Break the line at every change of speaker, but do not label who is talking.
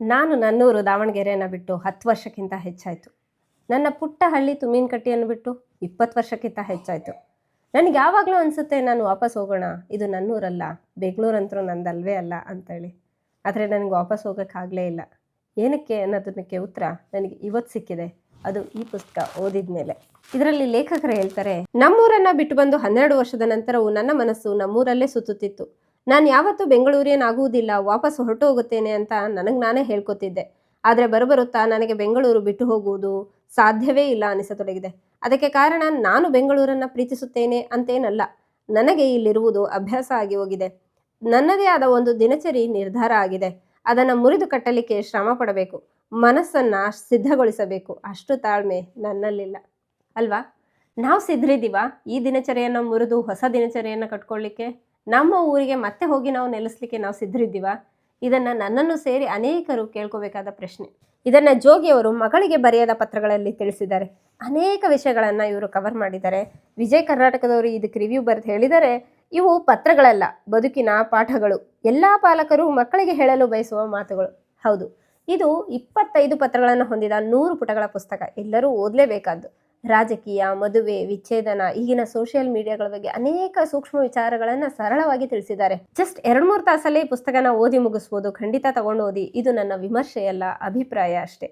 ನಾನು ನನ್ನೂರು ದಾವಣಗೆರೆಯನ್ನು ಬಿಟ್ಟು 10 ವರ್ಷಕ್ಕಿಂತ ಹೆಚ್ಚಾಯಿತು. ನನ್ನ ಪುಟ್ಟ ಹಳ್ಳಿ ತುಮ್ಮಿನಕಟ್ಟಿಯನ್ನು ಬಿಟ್ಟು 20 ವರ್ಷಕ್ಕಿಂತ ಹೆಚ್ಚಾಯಿತು. ನನಗೆ ಯಾವಾಗಲೂ ಅನಿಸುತ್ತೆ ನಾನು ವಾಪಸ್ ಹೋಗೋಣ, ಇದು ನನ್ನೂರಲ್ಲ, ಬೆಂಗಳೂರಂತರೂ ನಂದಲ್ವೇ ಅಲ್ಲ ಅಂತೇಳಿ. ಆದರೆ ನನಗೆ ವಾಪಸ್ ಹೋಗೋಕ್ಕಾಗಲೇ ಇಲ್ಲ. ಏನಕ್ಕೆ ಅನ್ನೋದಕ್ಕೆ ಉತ್ತರ ನನಗೆ ಇವತ್ತು ಸಿಕ್ಕಿದೆ, ಅದು ಈ ಪುಸ್ತಕ ಓದಿದ ಮೇಲೆ. ಇದರಲ್ಲಿ ಲೇಖಕರು ಹೇಳ್ತಾರೆ, ನಮ್ಮೂರನ್ನು ಬಿಟ್ಟು ಬಂದು 12 ವರ್ಷದ ನಂತರವೂ ನನ್ನ ಮನಸ್ಸು ನಮ್ಮೂರಲ್ಲೇ ಸುತ್ತುತ್ತಿತ್ತು. ನಾನು ಯಾವತ್ತೂ ಬೆಂಗಳೂರೇನಾಗುವುದಿಲ್ಲ, ವಾಪಸ್ ಹೊರಟು ಹೋಗುತ್ತೇನೆ ಅಂತ ನನಗೆ ನಾನೇ ಹೇಳ್ಕೊತಿದ್ದೆ. ಆದರೆ ಬರುತ್ತಾ ನನಗೆ ಬೆಂಗಳೂರು ಬಿಟ್ಟು ಹೋಗುವುದು ಸಾಧ್ಯವೇ ಇಲ್ಲ ಅನಿಸತೊಡಗಿದೆ. ಅದಕ್ಕೆ ಕಾರಣ ನಾನು ಬೆಂಗಳೂರನ್ನು ಪ್ರೀತಿಸುತ್ತೇನೆ ಅಂತೇನಲ್ಲ, ನನಗೆ ಇಲ್ಲಿರುವುದು ಅಭ್ಯಾಸ ಆಗಿ ಹೋಗಿದೆ. ನನ್ನದೇ ಆದ ಒಂದು ದಿನಚರಿ ನಿರ್ಧಾರ ಆಗಿದೆ. ಅದನ್ನು ಮುರಿದು ಕಟ್ಟಲಿಕ್ಕೆ ಶ್ರಮ ಪಡಬೇಕು, ಮನಸ್ಸನ್ನು ಸಿದ್ಧಗೊಳಿಸಬೇಕು. ಅಷ್ಟು ತಾಳ್ಮೆ ನನ್ನಲ್ಲಿಲ್ಲ ಅಲ್ವಾ? ನಾವು ಸಿದ್ಧರಿದ್ದೀವಾ ಈ ದಿನಚರಿಯನ್ನು ಮುರಿದು ಹೊಸ ದಿನಚರಿಯನ್ನು ಕಟ್ಕೊಳ್ಳಿಕ್ಕೆ? ನಮ್ಮ ಊರಿಗೆ ಮತ್ತೆ ಹೋಗಿ ನಾವು ನೆಲೆಸಲಿಕ್ಕೆ ನಾವು ಸಿದ್ಧರಿದ್ದೀವಾ? ಇದನ್ನು ನನ್ನನ್ನು ಸೇರಿ ಅನೇಕರು ಕೇಳ್ಕೋಬೇಕಾದ ಪ್ರಶ್ನೆ. ಇದನ್ನು ಜೋಗಿಯವರು ಮಗಳಿಗೆ ಬರೆಯದ ಪತ್ರಗಳಲ್ಲಿ ತಿಳಿಸಿದ್ದಾರೆ. ಅನೇಕ ವಿಷಯಗಳನ್ನು ಇವರು ಕವರ್ ಮಾಡಿದ್ದಾರೆ. ವಿಜಯ್ ಕರ್ನಾಟಕದವರು ಇದಕ್ಕೆ ರಿವ್ಯೂ ಬರೆದು ಹೇಳಿದರೆ, ಇವು ಪತ್ರಗಳಲ್ಲ, ಬದುಕಿನ ಪಾಠಗಳು. ಎಲ್ಲ ಪಾಲಕರು ಮಕ್ಕಳಿಗೆ ಹೇಳಲು ಬಯಸುವ ಮಾತುಗಳು. ಹೌದು, ಇದು 25 ಪತ್ರಗಳನ್ನು ಹೊಂದಿದ 100 ಪುಟಗಳ ಪುಸ್ತಕ. ಎಲ್ಲರೂ ಓದಲೇಬೇಕಾದ್ದು. ರಾಜಕೀಯ, ಮದುವೆ, ವಿಚ್ಛೇದನ, ಈಗಿನ ಸೋಷಿಯಲ್ ಮೀಡಿಯಾಗಳ ಬಗ್ಗೆ ಅನೇಕ ಸೂಕ್ಷ್ಮ ವಿಚಾರಗಳನ್ನು ಸರಳವಾಗಿ ತಿಳಿಸಿದ್ದಾರೆ. ಜಸ್ಟ್ 2-3 ತಾಸಲ್ಲೇ ಈ ಪುಸ್ತಕನ ಓದಿ ಮುಗಿಸ್ಬೋದು. ಖಂಡಿತ ತಗೊಂಡು ಓದಿ. ಇದು ನನ್ನ ವಿಮರ್ಶೆಯಲ್ಲ, ಅಭಿಪ್ರಾಯ ಅಷ್ಟೇ.